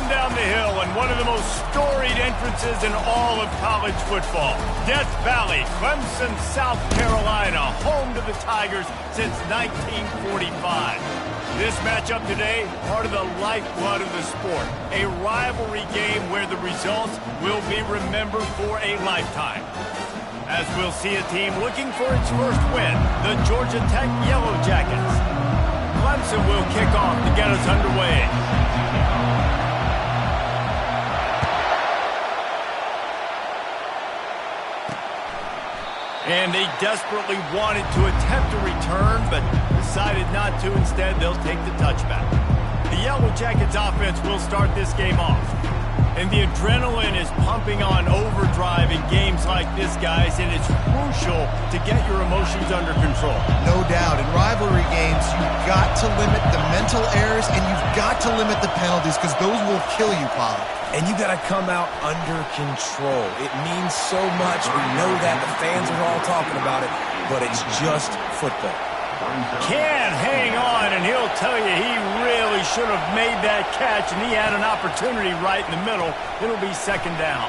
down the hill and one of the most storied entrances in all of college football. Death Valley, Clemson, South Carolina, home to the Tigers since 1945. This matchup today, part of the lifeblood of the sport. A rivalry game where the results will be remembered for a lifetime. As we'll see a team looking for its first win, the Georgia Tech Yellow Jackets. Clemson will kick off to get us underway. And they desperately wanted to attempt a return, but decided not to. Instead, they'll take the touchback. The Yellow Jackets offense will start this game off. And the adrenaline is pumping on overdrive in games like this, guys, and it's crucial to get your emotions under control. No doubt. In rivalry games, you've got to limit the mental errors, and you've got to limit the penalties, because those will kill you, Pollard. And you got to come out under control. It means so much. We know that. The fans are all talking about it, but it's just football. Can't hang on, and he'll tell you he really should have made that catch, and he had an opportunity right in the middle. It'll be second down.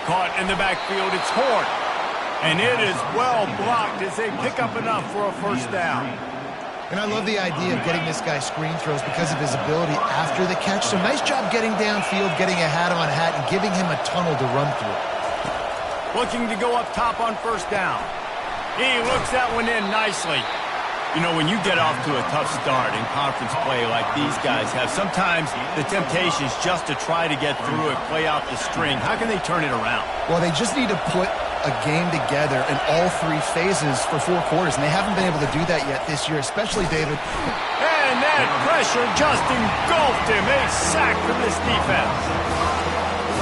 Caught in the backfield, it's Horn. And it is well blocked as they pick up enough for a first down. And I love the idea of getting this guy screen throws because of his ability after the catch. So nice job getting downfield, getting a hat-on-hat, and giving him a tunnel to run through. Looking to go up top on first down. He looks that one in nicely. You know, when you get off to a tough start in conference play like these guys have, sometimes the temptation is just to try to get through it, play out the string. How can they turn it around? Well, they just need to put a game together in all three phases for 4 quarters, and they haven't been able to do that yet this year, especially David. And that pressure just engulfed him. A sack for this defense.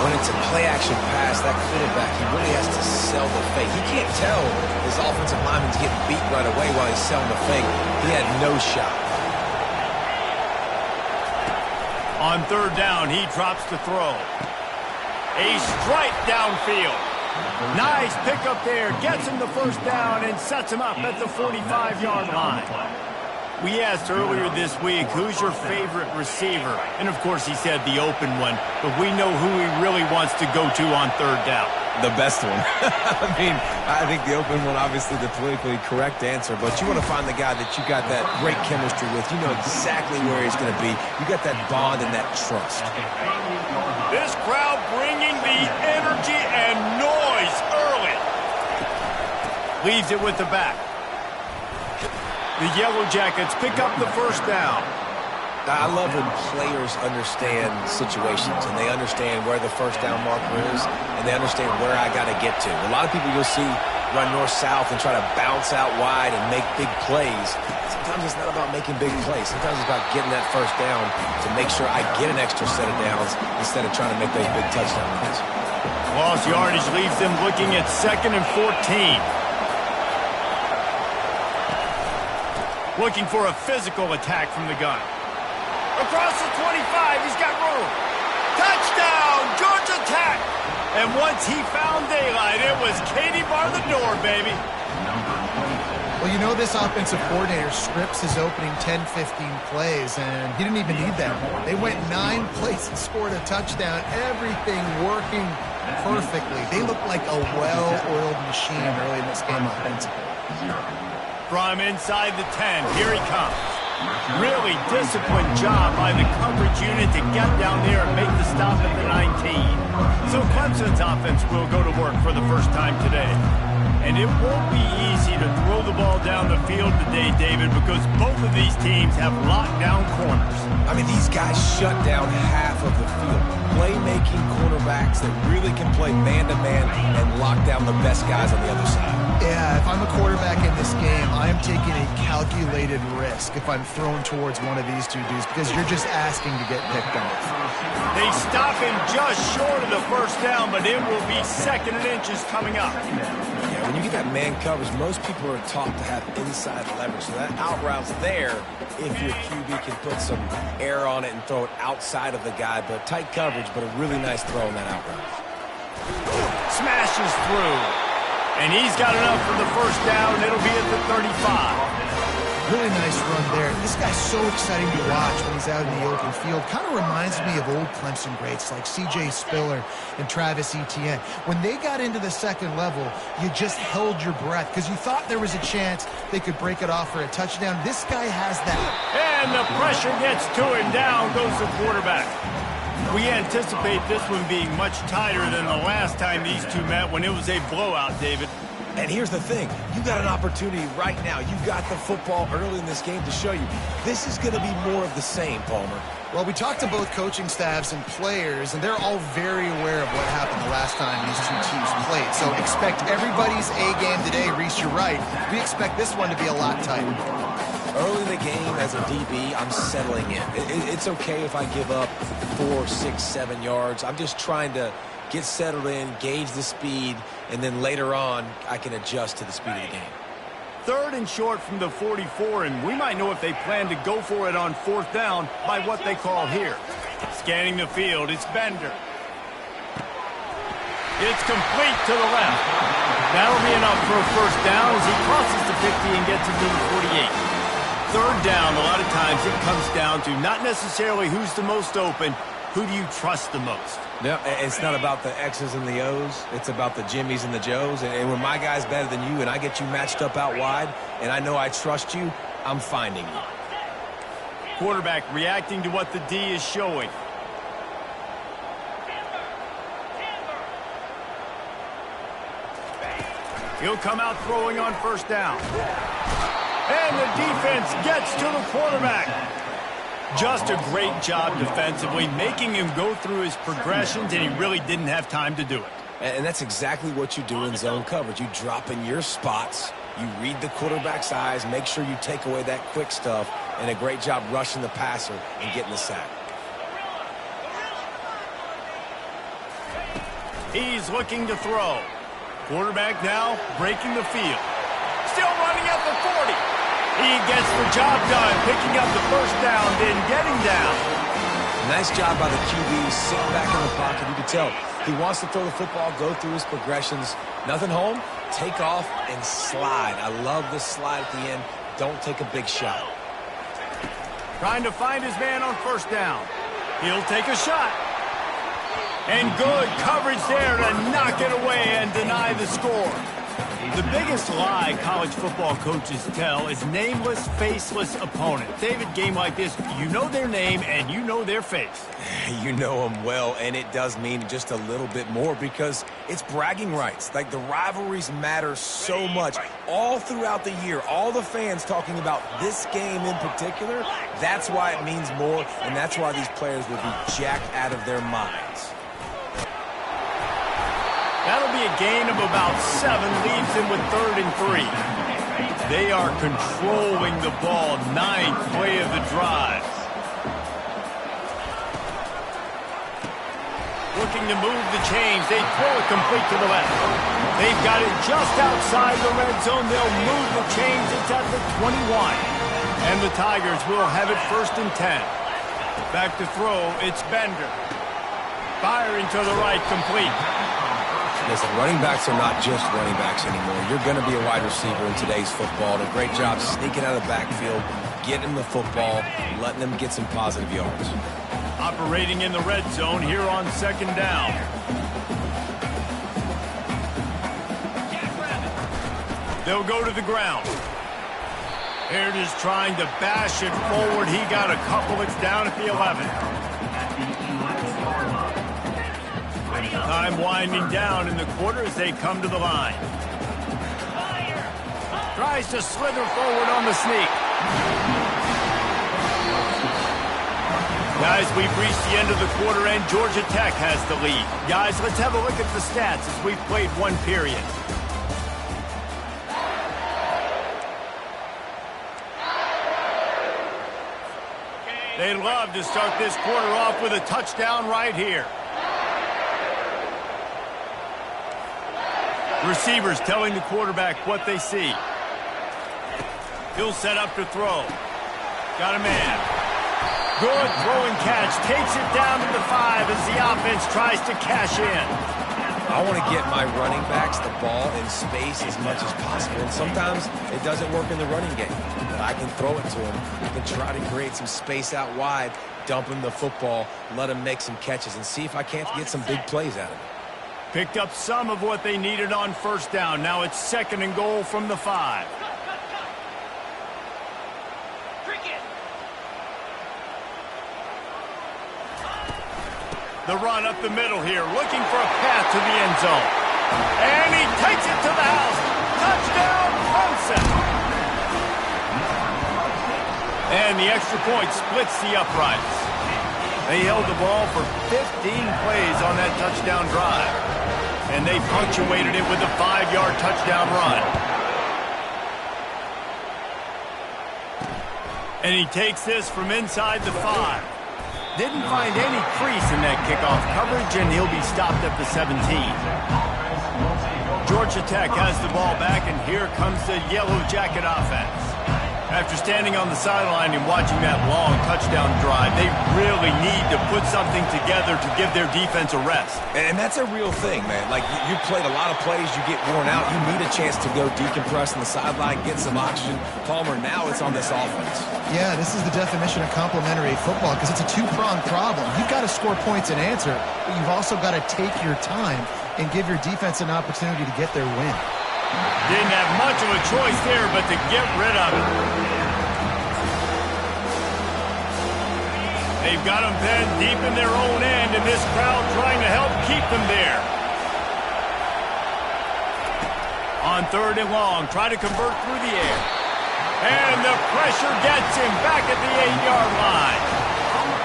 When it's a play-action pass, that quarterback, he really has to sell the fake. He can't tell his offensive lineman's getting beat right away while he's selling the fake. He had no shot. On third down, he drops the throw. A strike downfield. Nice pickup there. Gets him the first down and sets him up at the 45-yard line. We asked earlier this week, who's your favorite receiver? And, of course, he said the open one. But we know who he really wants to go to on third down. The best one. I mean, I think the open one, obviously the politically correct answer. But you want to find the guy that you got that great chemistry with. You know exactly where he's going to be. You got that bond and that trust. This crowd bringing the energy and noise early. Leaves it with the back. The Yellow Jackets pick up the first down. I love when players understand situations and they understand where the first down marker is and they understand where I got to get to. A lot of people you'll see run north-south and try to bounce out wide and make big plays. Sometimes it's not about making big plays. Sometimes it's about getting that first down to make sure I get an extra set of downs instead of trying to make those big touchdown runs. Lost yardage leaves them looking at 2nd and 14. Looking for a physical attack from the gun. Across the 25, he's got room. Touchdown, Georgia Tech! And once he found daylight, it was Katie bar the door, baby. Well, you know this offensive coordinator scripts his opening 10, 15 plays, and he didn't even need that. They went 9 plays and scored a touchdown. Everything working perfectly. They look like a well-oiled machine early in this game offensively. From inside the 10, here he comes. Really disciplined job by the coverage unit to get down there and make the stop at the 19. So Clemson's offense will go to work for the first time today. And it won't be easy to throw the ball down the field today, David, because both of these teams have locked down corners. I mean, these guys shut down half of the field. Playmaking cornerbacks that really can play man-to-man and lock down the best guys on the other side. Yeah, if I'm a quarterback in this game, I am taking a calculated risk if I'm thrown towards one of these two dudes because you're just asking to get picked off. They stop him just short of the first down, but it will be 2nd and inches coming up. Yeah, when you get that man coverage, most people are taught to have inside leverage. So that out route's there if your QB can put some air on it and throw it outside of the guy. But tight coverage, but a really nice throw in that out route. Smashes through. And he's got enough for the first down. It'll be at the 35. Really nice run there. This guy's so exciting to watch when he's out in the open field. Kind of reminds me of old Clemson greats like C.J. Spiller and Travis Etienne. When they got into the second level, you just held your breath because you thought there was a chance they could break it off for a touchdown. This guy has that. And the pressure gets to him. Down goes the quarterback. We anticipate this one being much tighter than the last time these two met when it was a blowout, David. And here's the thing. You got an opportunity right now. You got the football early in this game to show you. This is going to be more of the same, Palmer. Well, we talked to both coaching staffs and players, and they're all very aware of what happened the last time these two teams played. So expect everybody's A game today. Reese, you're right. We expect this one to be a lot tighter. Early in the game, as a DB, I'm settling in. It's okay if I give up 4, 6, 7 yards. I'm just trying to get settled in, gauge the speed, and then later on, I can adjust to the speed of the game. 3rd and short from the 44, and we might know if they plan to go for it on 4th down by what they call here. Scanning the field, it's Bender. It's complete to the left. That'll be enough for a 1st down as he crosses the 50 and gets it to the 48. 3rd down, a lot of times it comes down to not necessarily who's the most open, who do you trust the most? No, it's not about the X's and the O's. It's about the Jimmys and the Joes. And when my guy's better than you and I get you matched up out wide and I know I trust you, I'm finding you. Quarterback reacting to what the D is showing. He'll come out throwing on 1st down. And the defense gets to the quarterback. Just a great job defensively, making him go through his progressions, and he really didn't have time to do it. And that's exactly what you do in zone coverage. You drop in your spots, you read the quarterback's eyes, make sure you take away that quick stuff, and a great job rushing the passer and getting the sack. He's looking to throw. Quarterback now breaking the field. Still running at the 40. He gets the job done, picking up the 1st down, then getting down. Nice job by the QB, sitting back in the pocket. You can tell he wants to throw the football, go through his progressions. Nothing home, take off and slide. I love this slide at the end. Don't take a big shot. Trying to find his man on 1st down. He'll take a shot. And good coverage there to knock it away and deny the score. The biggest lie college football coaches tell is nameless, faceless opponent. David, game like this, you know their name and you know their face. You know them well, and it does mean just a little bit more because it's bragging rights. Like, the rivalries matter so much. All throughout the year, all the fans talking about this game in particular, that's why it means more, and that's why these players will be jacked out of their minds. That'll be a gain of about 7, leaves him with 3rd and 3. They are controlling the ball, 9th play of the drive. Looking to move the chains, they throw it complete to the left. They've got it just outside the red zone. They'll move the chains, it's at the 21. And the Tigers will have it 1st and 10. Back to throw, it's Bender. Firing to the right, complete. Listen, running backs are not just running backs anymore. You're going to be a wide receiver in today's football. And a great job sneaking out of the backfield, getting the football, letting them get some positive yards. Operating in the red zone here on 2nd down. They'll go to the ground. Baird is trying to bash it forward. He got a couple. It's down at the 11. Time winding down in the quarter as they come to the line. Tries to slither forward on the sneak. Guys, we've reached the end of the quarter and Georgia Tech has the lead. Guys, let's have a look at the stats as we've played 1 period. They'd love to start this quarter off with a touchdown right here. Receivers telling the quarterback what they see. He'll set up to throw. Got a man. Good throw and catch. Takes it down to the 5 as the offense tries to cash in. I want to get my running backs the ball in space as much as possible. And sometimes it doesn't work in the running game. But I can throw it to him. I can try to create some space out wide, dump him the football, let him make some catches, and see if I can't get some big plays out of it. Picked up some of what they needed on first down. Now it's 2nd and goal from the 5. The run up the middle here, looking for a path to the end zone. And he takes it to the house. Touchdown, Clemson. And the extra point splits the uprights. They held the ball for 15 plays on that touchdown drive. And they punctuated it with a 5-yard touchdown run. And he takes this from inside the 5. Didn't find any crease in that kickoff coverage, and he'll be stopped at the 17. Georgia Tech has the ball back, and here comes the Yellow Jacket offense. After standing on the sideline and watching that long touchdown drive, they really need to put something together to give their defense a rest. And that's a real thing, man. Like, you played a lot of plays, you get worn out, you need a chance to go decompress on the sideline, get some oxygen. Palmer, now it's on this offense. Yeah, this is the definition of complementary football because it's a two-pronged problem. You've got to score points and answer, but you've also got to take your time and give your defense an opportunity to get their win. Didn't have much of a choice there, but to get rid of it. They've got them pinned deep in their own end, and this crowd trying to help keep them there. On 3rd and long, try to convert through the air. And the pressure gets him back at the 8-yard line.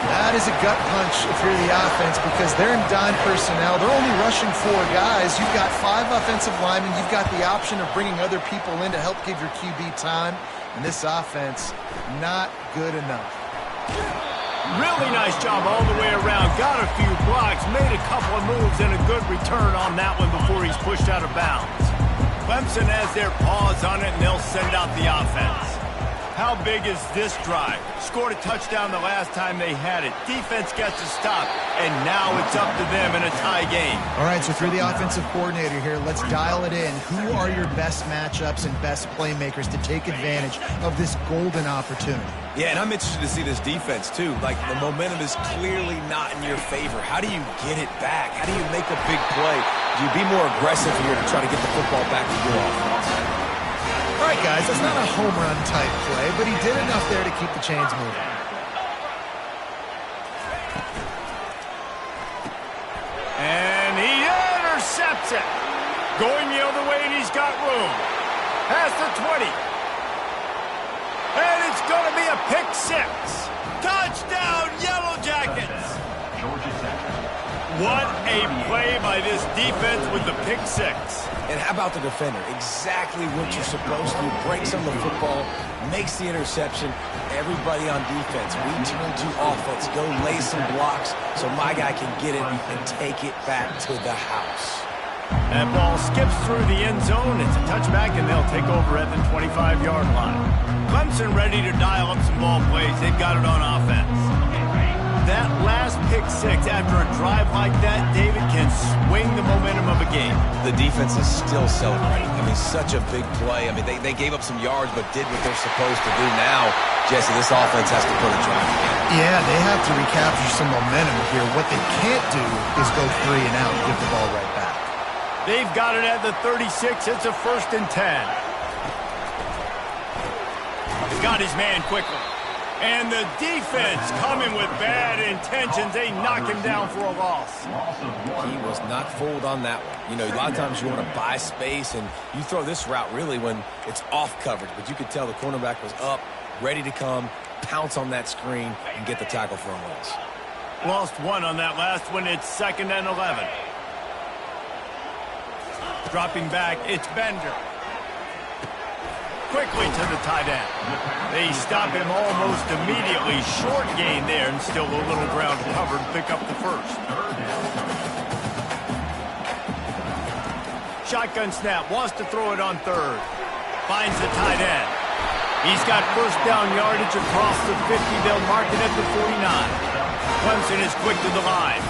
That is a gut punch if you're the offense because they're in dime personnel. They're only rushing 4 guys. You've got 5 offensive linemen. You've got the option of bringing other people in to help give your QB time. And this offense, not good enough. Really nice job all the way around. Got a few blocks, made a couple of moves, and a good return on that one before he's pushed out of bounds. Clemson has their paws on it, and they'll send out the offense. How big is this drive? Scored a touchdown the last time they had it. Defense gets a stop, and now it's up to them in a tie game. All right, so through the offensive coordinator here, let's dial it in. Who are your best matchups and best playmakers to take advantage of this golden opportunity? Yeah, and I'm interested to see this defense, too. Like, the momentum is clearly not in your favor. How do you get it back? How do you make a big play? Do you be more aggressive here to try to get the football back to your offense? All right, guys, that's not a home run type play, but he did enough there to keep the chains moving. And he intercepts it. Going the other way, and he's got room. Past the 20. And it's going to be a pick 6. Touchdown, Yellow Jackets. What a play by this defense with the pick 6. And how about the defender? Exactly what you're supposed to. Breaks on the football, makes the interception. Everybody on defense, we turn to offense. Go lay some blocks so my guy can get it and take it back to the house. That ball skips through the end zone. It's a touchback, and they'll take over at the 25-yard line. Clemson ready to dial up some ball plays. They've got it on offense. That last pick 6 after a drive like that, David, can swing the momentum of a game. The defense is still celebrating. I mean, such a big play. I mean, they gave up some yards but did what they're supposed to do. Now, Jesse, this offense has to put a drive together. Yeah, they have to recapture some momentum here. What they can't do is go 3 and out and give the ball right back. They've got it at the 36. It's a 1st and 10. He's got his man quickly. And the defense coming with bad intentions. They knock him down for a loss. He was not fooled on that one. You know, a lot of times you want to buy space, and you throw this route really when it's off coverage. But you could tell the cornerback was up, ready to come, pounce on that screen, and get the tackle for a loss. Lost 1 on that last one. It's 2nd and 11. Dropping back, it's Bender. Quickly to the tight end. They stop him almost immediately. Short gain there, and still a little ground covered. Pick up the 1st. Shotgun snap. Wants to throw it on 3rd. Finds the tight end. He's got 1st down yardage across the 50. They'll mark it at the 49. Clemson is quick to the line.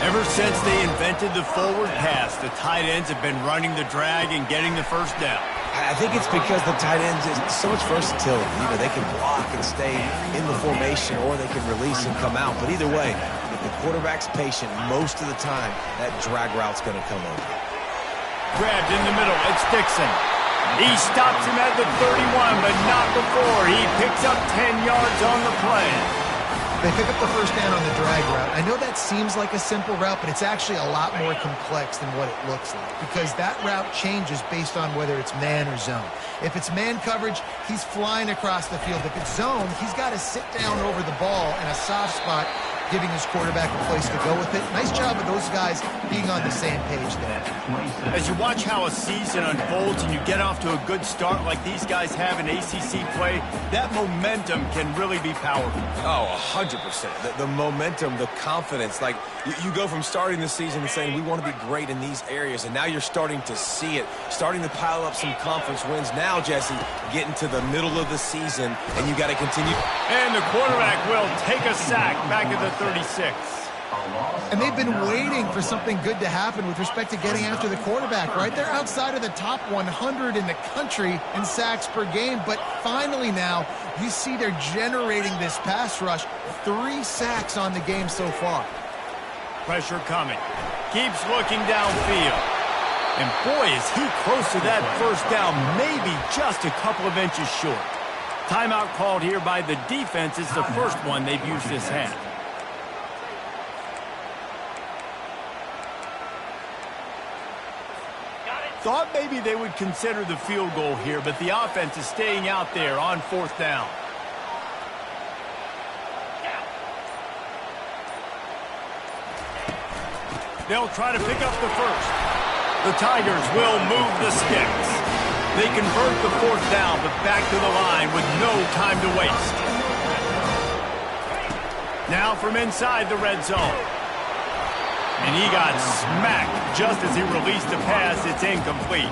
Ever since they invented the forward pass, the tight ends have been running the drag and getting the first down. I think it's because the tight ends is so much versatility. You know, they can block and stay in the formation, or they can release and come out. But either way, if the quarterback's patient, most of the time, that drag route's going to come over. Grabbed in the middle. It's Dixon. He stops him at the 31, but not before. He picks up 10 yards on the play. They pick up the first down on the drag route. I know that seems like a simple route, but it's actually a lot more complex than what it looks like, because that route changes based on whether it's man or zone. If it's man coverage, he's flying across the field. If it's zone, he's got to sit down over the ball in a soft spot, giving his quarterback a place to go with it. Nice job of those guys being on the same page there. As you watch how a season unfolds and you get off to a good start like these guys have in ACC play, that momentum can really be powerful. Oh, 100%. The momentum, the confidence. Like, you go from starting the season and saying, we want to be great in these areas, and now you're starting to see it, starting to pile up some conference wins. Now, Jesse, getting to the middle of the season, and you got to continue. And the quarterback will take a sack back at the 36. And they've been waiting for something good to happen with respect to getting after the quarterback, right? They're outside of the top 100 in the country in sacks per game, but finally now you see they're generating this pass rush. 3 sacks on the game so far. Pressure coming. Keeps looking downfield. And boy, is he close to that first down, maybe just a couple of inches short. Timeout called here by the defense. It's the first one they've used this half. Thought maybe they would consider the field goal here, but the offense is staying out there on 4th down. They'll try to pick up the first. The Tigers will move the sticks. They convert the 4th down, but back to the line with no time to waste. Now from inside the red zone. And he got smacked just as he released the pass. It's incomplete.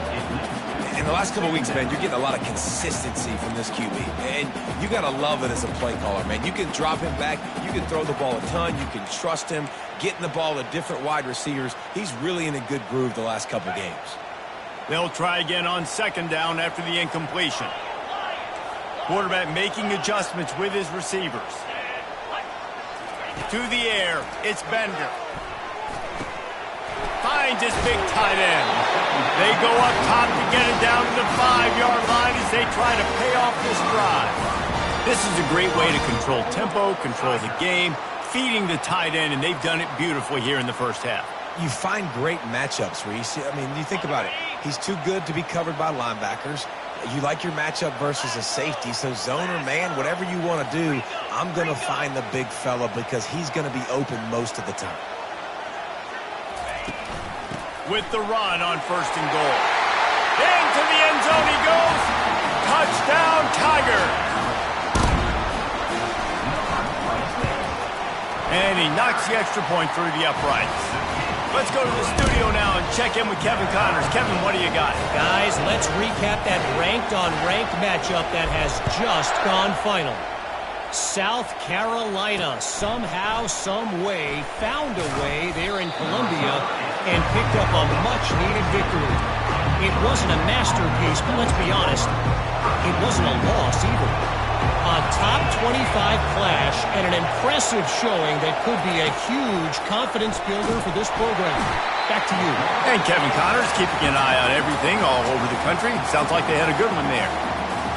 In the last couple of weeks, man, you're getting a lot of consistency from this QB. And you got to love it as a play caller, man. You can drop him back. You can throw the ball a ton. You can trust him, getting the ball to different wide receivers. He's really in a good groove the last couple of games. They'll try again on 2nd down after the incompletion. Quarterback making adjustments with his receivers. To the air, it's Bender. Finds his big tight end. They go up top to get it down to the 5-yard line as they try to pay off this drive. This is a great way to control tempo, control the game, feeding the tight end, and they've done it beautifully here in the first half. You find great matchups, Reese. I mean, you think about it. He's too good to be covered by linebackers. You like your matchup versus a safety, so zone or man, whatever you want to do, I'm going to find the big fella because he's going to be open most of the time. With the run on 1st and goal. Into the end zone he goes. Touchdown, Tiger. And he knocks the extra point through the uprights. Let's go to the studio now and check in with Kevin Connors. Kevin, what do you got? Guys, let's recap that ranked-on-ranked matchup that has just gone final. South Carolina somehow, some way, found a way there in Columbia and picked up a much-needed victory. It wasn't a masterpiece, but let's be honest, it wasn't a loss either. A top 25 clash and an impressive showing that could be a huge confidence builder for this program. Back to you. And Kevin Connors keeping an eye on everything all over the country. Sounds like they had a good one there.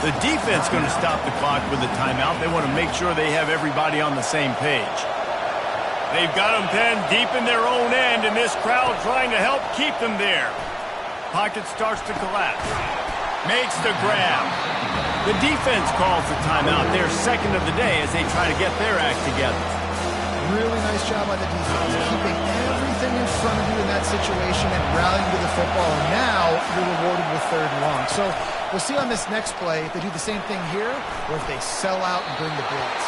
The defense going to stop the clock with a timeout. They want to make sure they have everybody on the same page. They've got them pinned deep in their own end, and this crowd trying to help keep them there. Pocket starts to collapse. Makes the grab. The defense calls the timeout. They're 2nd of the day as they try to get their act together. Really nice job by the defense, keeping everything in front of you in that situation and rallying to the football. And now you're rewarded with 3rd and long. So we'll see on this next play if they do the same thing here or if they sell out and bring the blitz.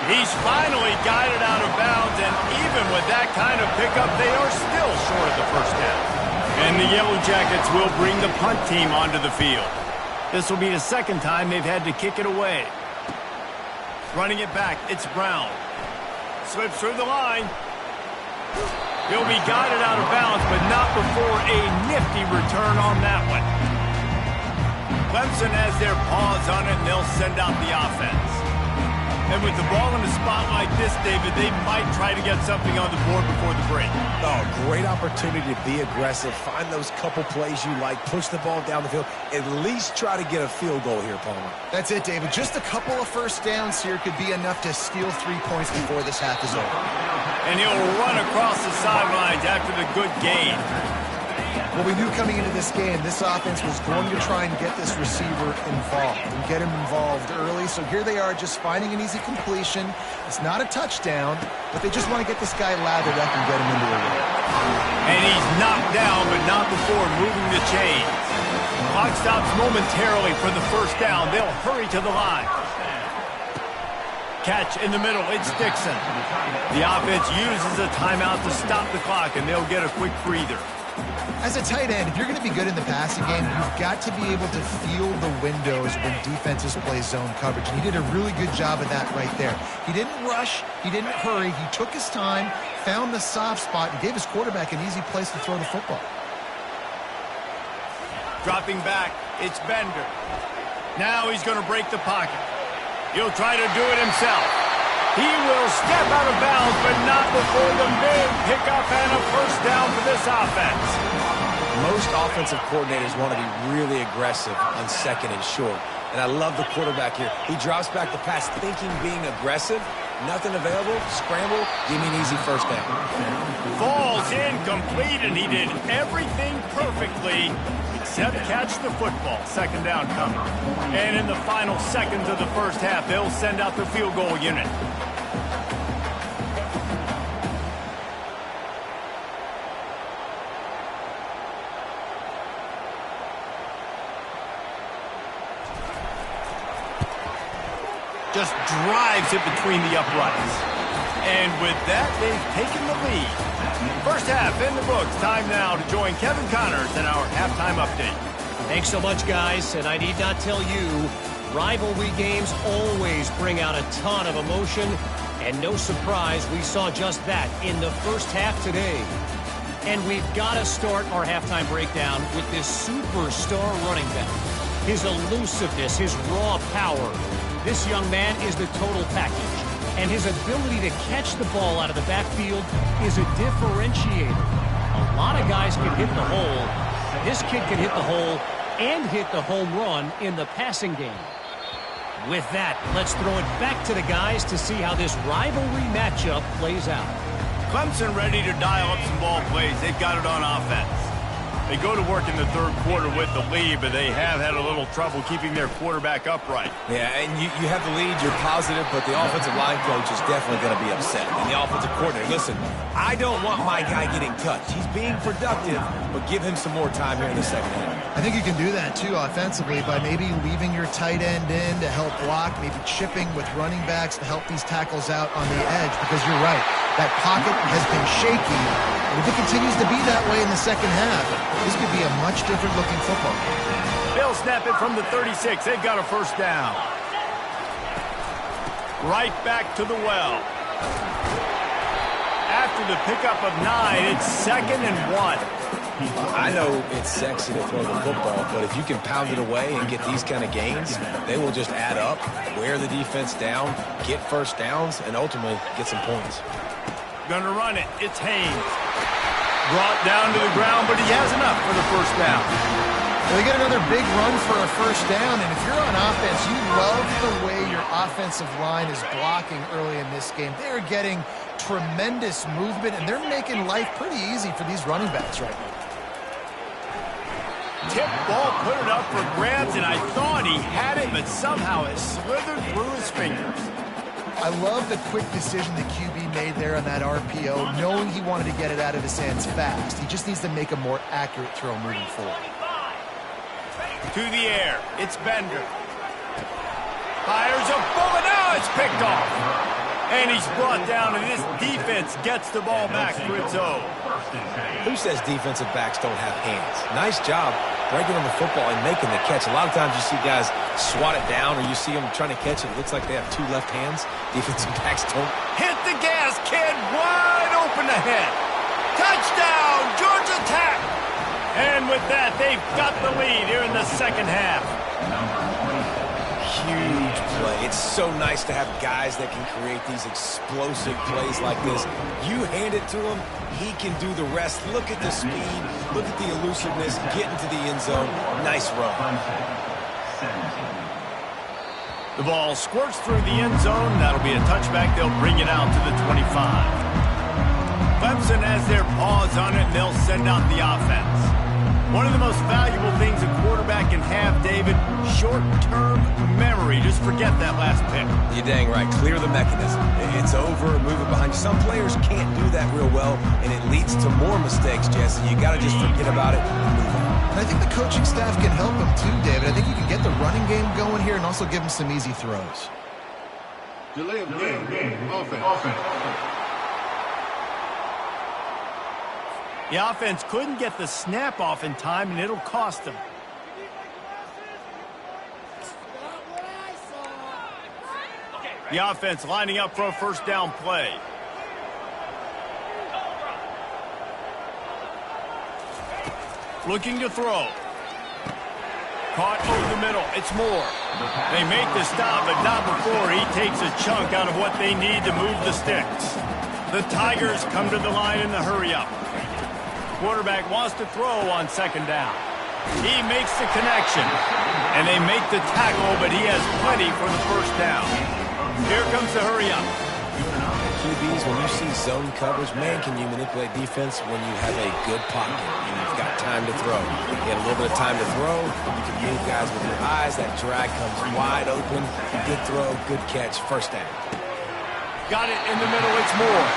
He's finally guided out of bounds, and even with that kind of pickup, they are still short of the first down. And the Yellow Jackets will bring the punt team onto the field. This will be the 2nd time they've had to kick it away. Running it back, it's Brown. Slips through the line. He'll be guided out of bounds, but not before a nifty return on that one. Clemson has their paws on it, and they'll send out the offense. And with the ball in a spot like this, David, they might try to get something on the board before the break. Oh, great opportunity to be aggressive. Find those couple plays you like. Push the ball down the field. At least try to get a field goal here, Palmer. That's it, David. Just a couple of first downs here could be enough to steal 3 points before this half is over. And he'll run across the sidelines after the good gain. Well, we knew coming into this game, this offense was going to try and get this receiver involved and get him involved early. So here they are just finding an easy completion. It's not a touchdown, but they just want to get this guy lathered up and get him into a run. And he's knocked down, but not before moving the chains. Clock stops momentarily for the first down. They'll hurry to the line. Catch in the middle. It's Dixon. The offense uses a timeout to stop the clock, and they'll get a quick breather. As a tight end, if you're going to be good in the passing game, you've got to be able to feel the windows when defenses play zone coverage. And he did a really good job of that right there. He didn't rush. He didn't hurry. He took his time, found the soft spot, and gave his quarterback an easy place to throw the football. Dropping back, it's Bender. Now he's going to break the pocket. He'll try to do it himself. He will step out of bounds, but not before the big pickup and a first down for this offense. Most offensive coordinators want to be really aggressive on second and short. And I love the quarterback here. He drops back the pass thinking being aggressive. Nothing available. Scramble. Give me an easy first down. Falls incomplete, and he did everything perfectly except catch the football. Second down coming. And in the final seconds of the first half, they'll send out the field goal unit. Just drives it between the uprights. And with that, they've taken the lead. First half in the books. Time now to join Kevin Connors in our halftime update. Thanks so much, guys. And I need not tell you, rivalry games always bring out a ton of emotion. And no surprise, we saw just that in the first half today. And we've got to start our halftime breakdown with this superstar running back. His elusiveness, his raw power. This young man is the total package, and his ability to catch the ball out of the backfield is a differentiator. A lot of guys can hit the hole, but this kid can hit the hole and hit the home run in the passing game. With that, let's throw it back to the guys to see how this rivalry matchup plays out. Clemson ready to dial up some ball plays. They've got it on offense. They go to work in the third quarter with the lead, but they have had a little trouble keeping their quarterback upright. Yeah, and you have the lead, you're positive, but the offensive line coach is definitely going to be upset. And the offensive coordinator, listen, I don't want my guy getting touched. He's being productive, but give him some more time here in the second half. I think you can do that, too, offensively, by maybe leaving your tight end in to help block, maybe chipping with running backs to help these tackles out on the edge, because you're right. That pocket has been shaky, and if it continues to be that way in the second half, this could be a much different-looking football. They'll snap it from the 36. They've got a first down. Right back to the well. After the pickup of 9, it's 2nd and 1. I know it's sexy to throw the football, but if you can pound it away and get these kind of gains, they will just add up, wear the defense down, get first downs, and ultimately get some points. Gonna run it. It's Haynes. Brought down to the ground, but he has enough for the first down. Well, they get another big run for a first down, and if you're on offense, you love the way your offensive line is blocking early in this game. They're getting tremendous movement, and they're making life pretty easy for these running backs right now. Tip ball, put it up for grabs, and I thought he had it, but somehow it slithered through his fingers. I love the quick decision the QB made there on that RPO, knowing he wanted to get it out of his hands fast. He just needs to make a more accurate throw moving forward. To the air, it's Bender. Fires a bullet, now it's picked off. And he's brought down, and this defense gets the ball back for its own. Who says defensive backs don't have hands? Nice job breaking on the football and making the catch. A lot of times you see guys swat it down, or you see them trying to catch it. It looks like they have 2 left hands. Defensive backs don't. Hit the gas, kid. Wide open ahead. Touchdown, Georgia Tech! And with that, they've got the lead here in the second half. Huge play. It's so nice to have guys that can create these explosive plays like this. You hand it to him, he can do the rest. Look at the speed, look at the elusiveness, get into the end zone. Nice run. The ball squirts through the end zone. That'll be a touchback. They'll bring it out to the 25. Clemson has their paws on it, and they'll send out the offense. One of the most valuable things a quarterback can have, David, short-term memory. Just forget that last pick. You're dang right. Clear the mechanism. It's over, move it behind you. Some players can't do that real well, and it leads to more mistakes, Jesse. You got to just forget about it and move on. And I think the coaching staff can help him too, David. I think you can get the running game going here and also give him some easy throws. Delay of game. Offense. The offense couldn't get the snap off in time, and it'll cost them. The offense lining up for a first down play. Looking to throw. Caught over the middle. It's Moore. They make the stop, but not before he takes a chunk out of what they need to move the sticks. The Tigers come to the line in the hurry-up. Quarterback wants to throw on second down. He makes the connection, and they make the tackle, but he has plenty for the first down. Here comes the hurry-up. QBs, when you see zone coverage, man, can you manipulate defense when you have a good pocket and you've got time to throw. You get a little bit of time to throw, you can move guys with your eyes, that drag comes wide open, good throw, good catch, first down. Got it in the middle, it's Moore.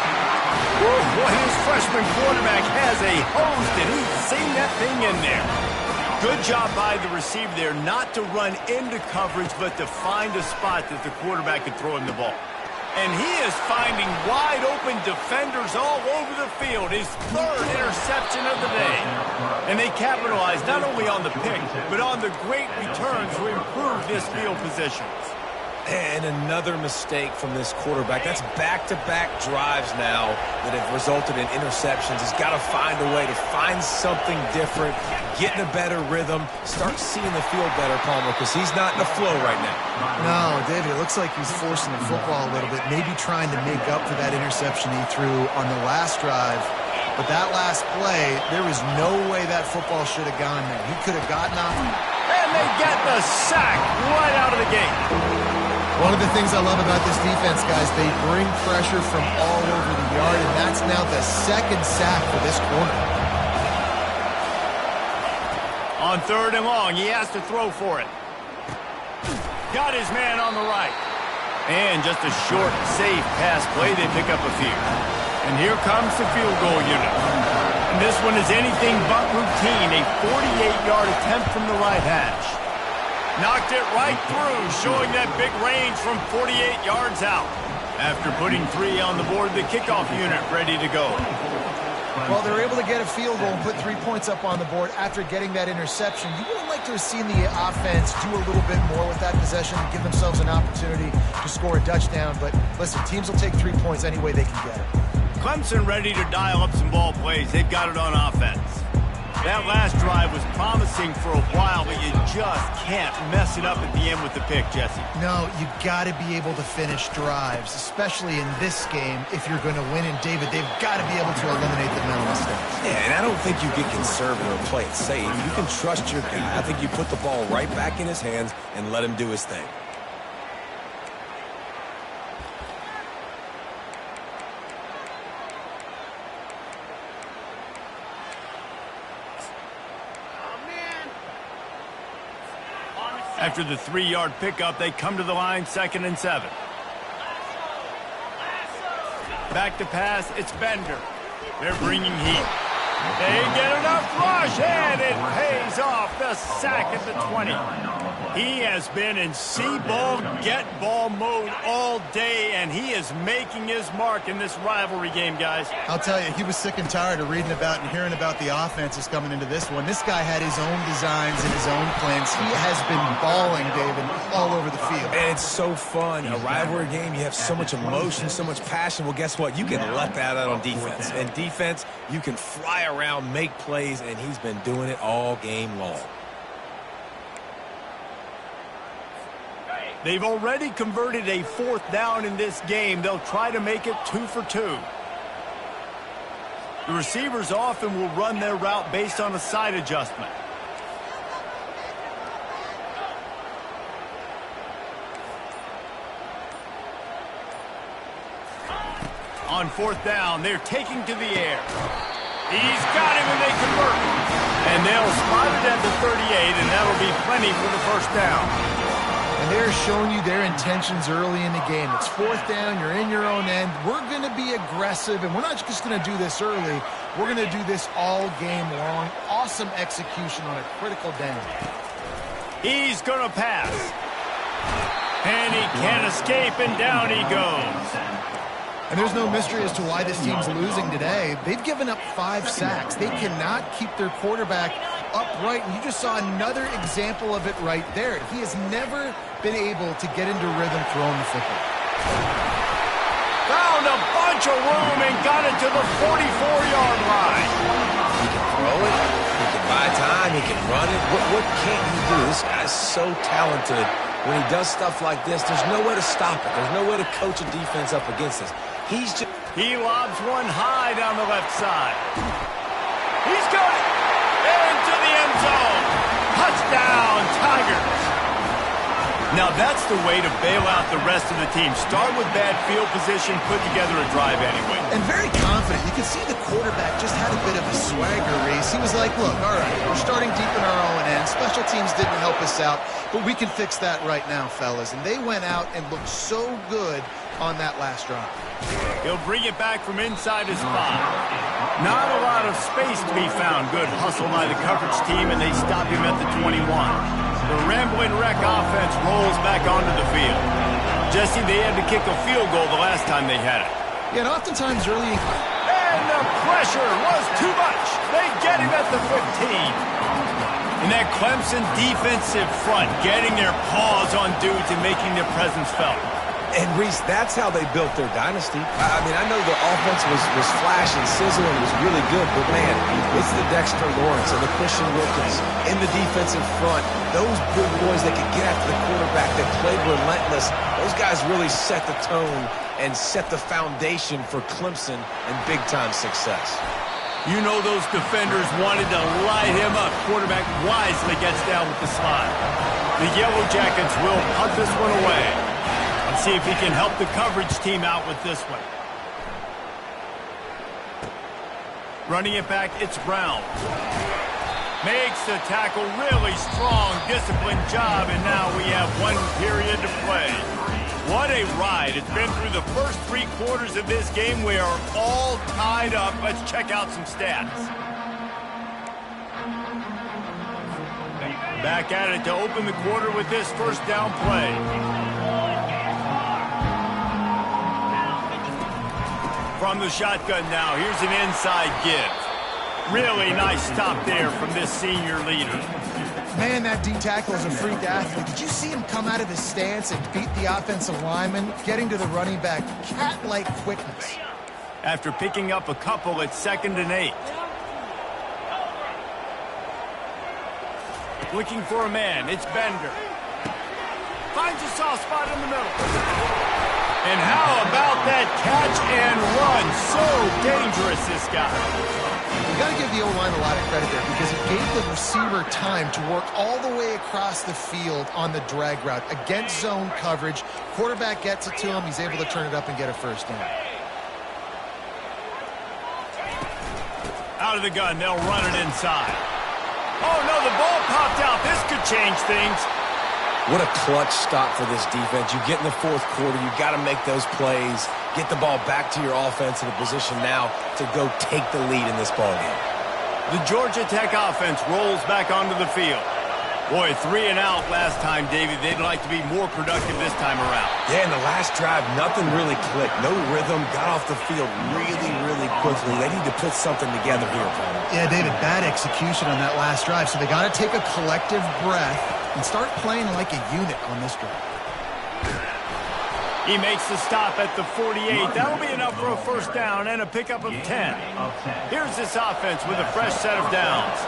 Woo, boy, his freshman quarterback has a hose. Did he sing that thing in there? Good job by the receiver there not to run into coverage, but to find a spot that the quarterback could throw him the ball. And he is finding wide open defenders all over the field. His third interception of the day. And they capitalize not only on the pick, but on the great returns to improve this field positions. And another mistake from this quarterback. That's back-to-back drives now that have resulted in interceptions. He's got to find a way to find something different, get in a better rhythm, start seeing the field better, Palmer, because he's not in the flow right now. No, David, it looks like he's forcing the football a little bit, maybe trying to make up for that interception he threw on the last drive. But that last play, there was no way that football should have gone there. He could have gotten off. And they get the sack right out of the gate. One of the things I love about this defense, guys, they bring pressure from all over the yard, and that's now the second sack for this corner. On third and long, he has to throw for it. Got his man on the right. And just a short, safe pass play, they pick up a few. And here comes the field goal unit. And this one is anything but routine, a 48-yard attempt from the right hash. Knocked it right through, showing that big range from 48 yards out. After putting 3 on the board, the kickoff unit ready to go. Well, they're able to get a field goal and put 3 points up on the board after getting that interception. You would have liked to have seen the offense do a little bit more with that possession, give themselves an opportunity to score a touchdown. But listen, teams will take 3 points any way they can get it. Clemson ready to dial up some ball plays. They've got it on offense. That last drive was promising for a while, but you just can't mess it up at the end with the pick, Jesse. No, you got to be able to finish drives, especially in this game if you're going to win. And, David, they've got to be able to eliminate the mental mistakes. Yeah, and I don't think you get conservative or play it safe. You can trust your guy. I think you put the ball right back in his hands and let him do his thing. After the 3-yard pickup, they come to the line, 2nd and 7. Back to pass, it's Bender. They're bringing heat. They get enough rush, and it pays off. The sack at the 20. He has been in see-ball, get-ball mode all day, and he is making his mark in this rivalry game, guys. I'll tell you, he was sick and tired of reading about and hearing about the offenses coming into this one. This guy had his own designs and his own plans. He has been balling, David, all over the field. And it's so fun. A rivalry game, you have so much emotion, so much passion. Well, guess what? You can let that out on defense. And defense, you can fly around, make plays, and he's been doing it all game long. They've already converted a 4th down in this game. They'll try to make it 2 for 2. The receivers often will run their route based on a side adjustment. On 4th down, they're taking to the air. He's got him and they convert. And they'll spot it at the 38, and that'll be plenty for the 1st down. And they're showing you their intentions early in the game. It's 4th down. You're in your own end. We're going to be aggressive, and we're not just going to do this early. We're going to do this all game long. Awesome execution on a critical down. He's going to pass. And he can't escape, and down he goes. And there's no mystery as to why this team's losing today. They've given up 5 sacks. They cannot keep their quarterback upright, and you just saw another example of it right there. He has never been able to get into rhythm throwing the football. Found a bunch of room and got it to the 44-yard line. He can throw it. He can buy time. He can run it. What can't he do? This guy's so talented. When he does stuff like this, there's no way to stop it. There's no way to coach a defense up against this. He lobs one high down the left side. He's got it. Into the end zone. Touchdown, Tigers. Now that's the way to bail out the rest of the team. Start with bad field position, put together a drive anyway. And very confident. You can see the quarterback just had a bit of a swagger race. He was like, look, all right, we're starting deep in our own end. Special teams didn't help us out, but we can fix that right now, fellas. And they went out and looked so good on that last drive. He'll bring it back from inside his spot. Not a lot of space to be found. Good hustle by the coverage team, and they stop him at the 21. The rambling wreck offense rolls back onto the field. Jesse, they had to kick a field goal the last time they had it. Yeah, and oftentimes early... And the pressure was too much. They get him at the 15. And that Clemson defensive front getting their paws on dudes and making their presence felt. And, Reese, that's how they built their dynasty. I mean, I know the offense was flash and sizzle and was really good, but, man, it's the Dexter Lawrence and the Christian Wilkins in the defensive front. Those big boys that could get after the quarterback, that played relentless, those guys really set the tone and set the foundation for Clemson and big-time success. You know those defenders wanted to light him up. Quarterback wisely gets down with the slide. The Yellow Jackets will punt this one away. Let's see if he can help the coverage team out with this one. Running it back, it's Brown. Makes the tackle, really strong, disciplined job, and now we have 1 period to play. What a ride. It's been through the first 3 quarters of this game. We are all tied up. Let's check out some stats. Back at it to open the quarter with this 1st down play. From the shotgun now, here's an inside give. Really nice stop there from this senior leader. Man, that D tackle is a freak athlete. Did you see him come out of his stance and beat the offensive lineman, getting to the running back? Cat-like quickness. After picking up a couple, it's 2nd and 8. Looking for a man, it's Bender. Finds a soft spot in the middle. And how about that catch and run? So dangerous, this guy. You got to give the O-line a lot of credit there because he gave the receiver time to work all the way across the field on the drag route against zone coverage. Quarterback gets it to him. He's able to turn it up and get a 1st down. Out of the gun, they'll run it inside. Oh, no, the ball popped out. This could change things. What a clutch stop for this defense. You get in the 4th quarter, you've got to make those plays, get the ball back to your offense in a position now to go take the lead in this ballgame. The Georgia Tech offense rolls back onto the field. Boy, 3 and out last time, David. They'd like to be more productive this time around. Yeah, in the last drive, nothing really clicked. No rhythm, got off the field really, really quickly. They need to put something together here, Paul. Yeah, David, bad execution on that last drive, so they got to take a collective breath and start playing like a unit on this drive. He makes the stop at the 48. That'll be enough for a first down and a pickup of 10. Here's this offense with a fresh set of downs.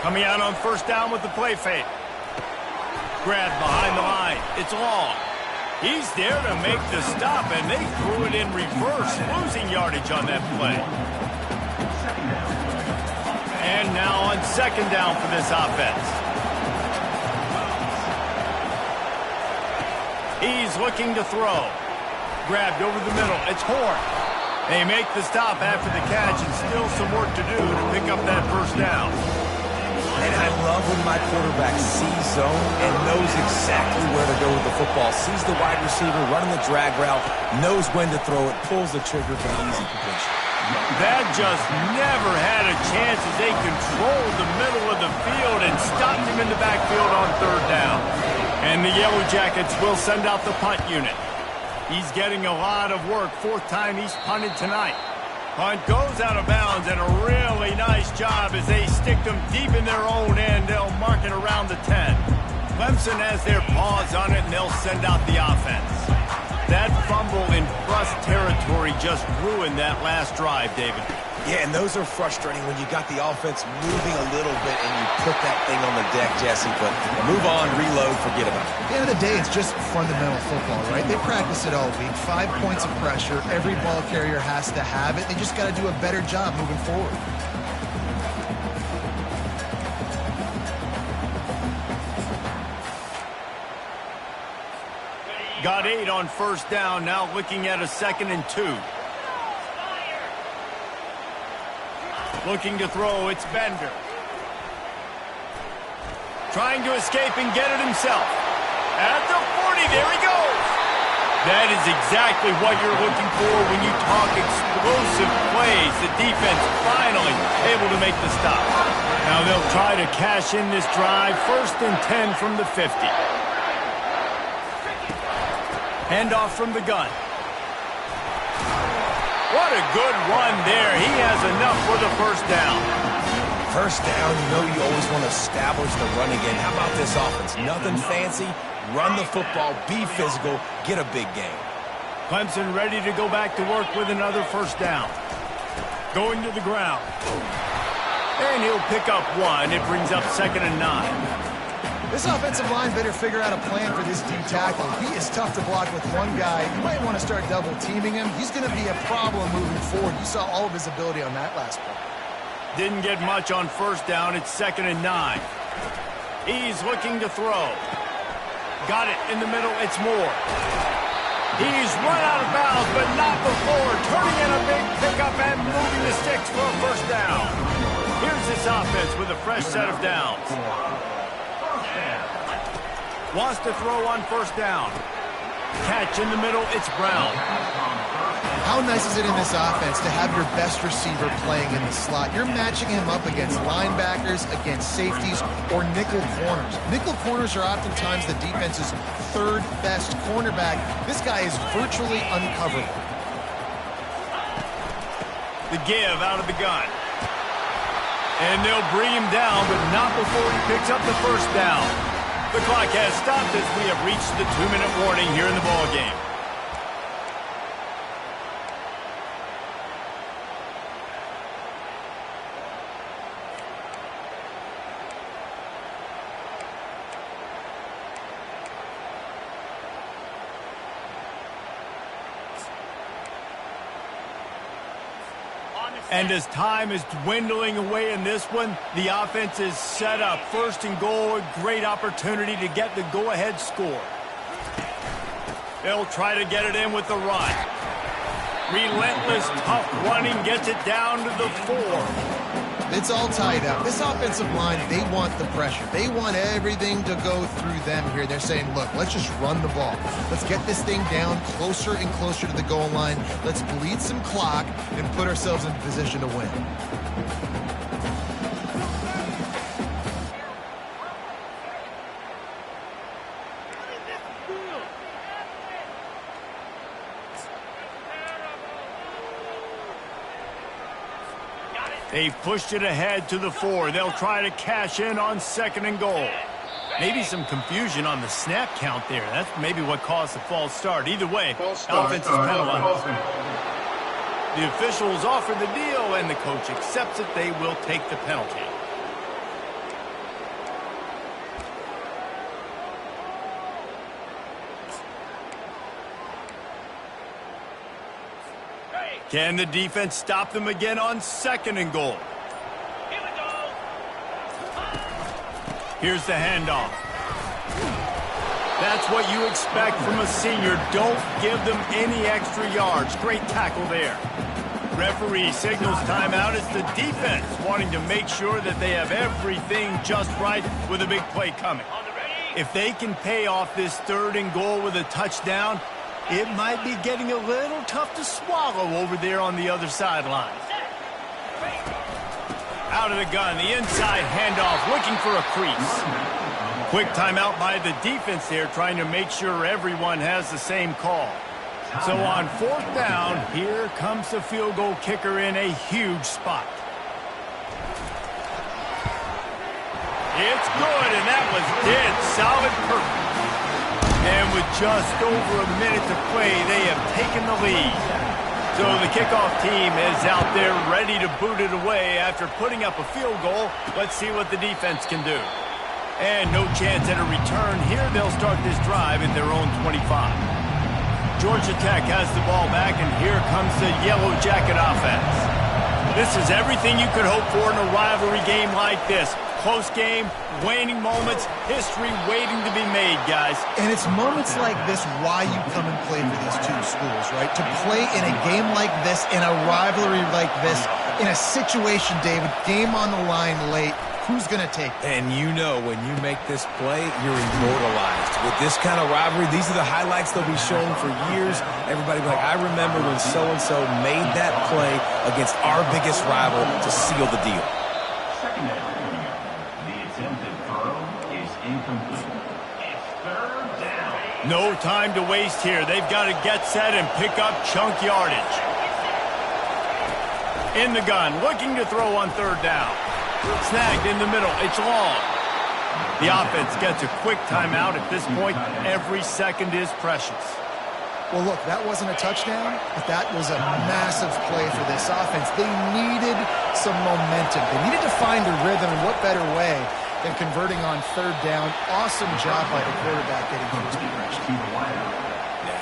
Coming out on first down with the play fake. Grabbed behind the line. It's long. He's there to make the stop, and they threw it in reverse, losing yardage on that play. And now on second down for this offense. He's looking to throw. Grabbed over the middle. It's Horn. They make the stop after the catch, and still some work to do to pick up that first down. And I love when my quarterback sees zone and knows exactly where to go with the football. Sees the wide receiver running the drag route, knows when to throw it, pulls the trigger for the easy completion. That just never had a chance as they controlled the middle of the field and stopped him in the backfield on third down. And the Yellow Jackets will send out the punt unit. He's getting a lot of work. 4th time he's punted tonight. Punt goes out of bounds, and a really nice job as they stick them deep in their own end. They'll mark it around the 10. Clemson has their paws on it, and they'll send out the offense. That fumble in Russ territory just ruined that last drive, David. Yeah, and those are frustrating when you got the offense moving a little bit and you put that thing on the deck, Jesse. But move on, reload, forget about it. At the end of the day, it's just fundamental football, right? They practice it all week. 5 points of pressure. Every ball carrier has to have it. They just got to do a better job moving forward. Got 8 on first down. Now looking at a 2nd and 2. Looking to throw, it's Bender. Trying to escape and get it himself. At the 40, there he goes. That is exactly what you're looking for when you talk explosive plays. The defense finally able to make the stop. Now they'll try to cash in this drive. 1st and 10 from the 50. Handoff from the gun. What a good run there. He has enough for the first down. First down, you know you always want to establish the run again. How about this offense? Nothing fancy. Run the football, be physical, get a big game. Clemson ready to go back to work with another first down. Going to the ground. And he'll pick up 1. It brings up 2nd and 9. This offensive line better figure out a plan for this D tackle. He is tough to block with one guy. You might want to start double-teaming him. He's going to be a problem moving forward. You saw all of his ability on that last play. Didn't get much on first down. It's 2nd and 9. He's looking to throw. Got it in the middle. It's Moore. He's run out of bounds, but not before. Turning in a big pickup and moving the sticks for a first down. Here's this offense with a fresh set of downs. Wants to throw on first down. Catch in the middle, it's Brown. How nice is it in this offense to have your best receiver playing in the slot? You're matching him up against linebackers, against safeties, or nickel corners. Nickel corners are oftentimes the defense's 3rd best cornerback. This guy is virtually uncoverable. The give out of the gun. And they'll bring him down, but not before he picks up the first down. The clock has stopped as we have reached the 2-minute warning here in the ballgame. And as time is dwindling away in this one, the offense is set up. 1st and goal, a great opportunity to get the go-ahead score. They'll try to get it in with the run. Relentless, tough running gets it down to the 4. It's all tied up. This offensive line, they want the pressure. They want everything to go through them here. They're saying, look, let's just run the ball. Let's get this thing down closer and closer to the goal line. Let's bleed some clock and put ourselves in position to win. They've pushed it ahead to the 4. They'll try to cash in on 2nd and goal. Maybe some confusion on the snap count there. That's maybe what caused the false start. Either way, offense is penalized. The officials offer the deal, and the coach accepts it. They will take the penalty. Can the defense stop them again on 2nd and goal? Here we go. Here's the handoff. That's what you expect from a senior. Don't give them any extra yards. Great tackle there. Referee signals timeout. It's the defense wanting to make sure that they have everything just right with a big play coming. If they can pay off this 3rd and goal with a touchdown, it might be getting a little tough to swallow over there on the other sideline. Out of the gun, the inside handoff, looking for a crease. Quick timeout by the defense there, trying to make sure everyone has the same call. So on 4th down, here comes the field goal kicker in a huge spot. It's good, and that was dead solid perfect. And with just over a minute to play, they have taken the lead. So the kickoff team is out there ready to boot it away after putting up a field goal. Let's see what the defense can do. And no chance at a return here. They'll start this drive at their own 25. Georgia Tech has the ball back, and here comes the Yellow Jacket offense. This is everything you could hope for in a rivalry game like this. Close game, waning moments, history waiting to be made, guys. And it's moments like this why you come and play for these two schools, right? To play in a game like this, in a rivalry like this, in a situation, David, game on the line late, who's going to take it? And you know when you make this play, you're immortalized. With this kind of rivalry, these are the highlights they'll be showing for years. Everybody will be like, I remember when so-and-so made that play against our biggest rival to seal the deal. No time to waste here. They've got to get set and pick up chunk yardage. In the gun, looking to throw on 3rd down. Snagged in the middle. It's long. The offense gets a quick timeout. At this point, every second is precious. Well, look, that wasn't a touchdown, but that was a massive play for this offense. They needed some momentum. They needed to find a rhythm, and what better way than converting on 3rd down. Awesome job by the quarterback getting to his progression.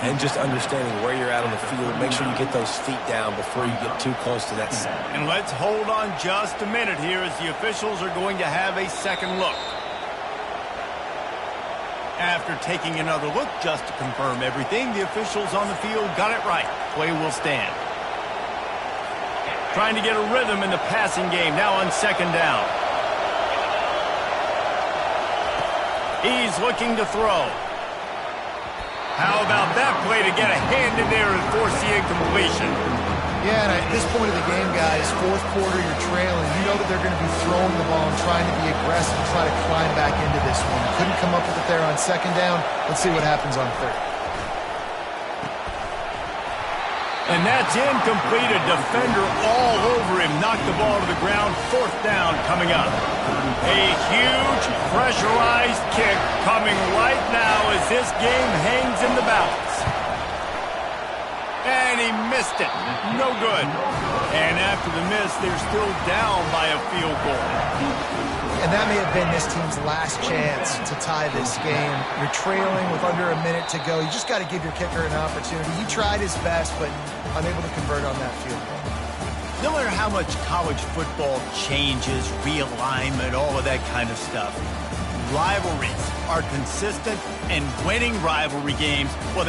And just understanding where you're at on the field. Make sure you get those feet down before you get too close to that snap. And let's hold on just a minute here as the officials are going to have a second look. After taking another look just to confirm everything, the officials on the field got it right. Play will stand. Trying to get a rhythm in the passing game now on 2nd down. He's looking to throw. How about that play to get a hand in there and force the incompletion? Yeah, and at this point of the game, guys, 4th quarter, you're trailing. You know that they're going to be throwing the ball and trying to be aggressive and try to climb back into this one. Couldn't come up with it there on 2nd down. Let's see what happens on 3rd. And that's incomplete. A defender all over him. Knocked the ball to the ground. 4th down coming up. A huge pressurized kick coming right now as this game hangs in the balance. And he missed it. No good. And after the miss, they're still down by a field goal. And that may have been this team's last chance to tie this game. You're trailing with under a minute to go. You just got to give your kicker an opportunity. He tried his best, but unable to convert on that field goal. No matter how much college football changes, realignment, all of that kind of stuff, rivalries are consistent, and winning rivalry games, well,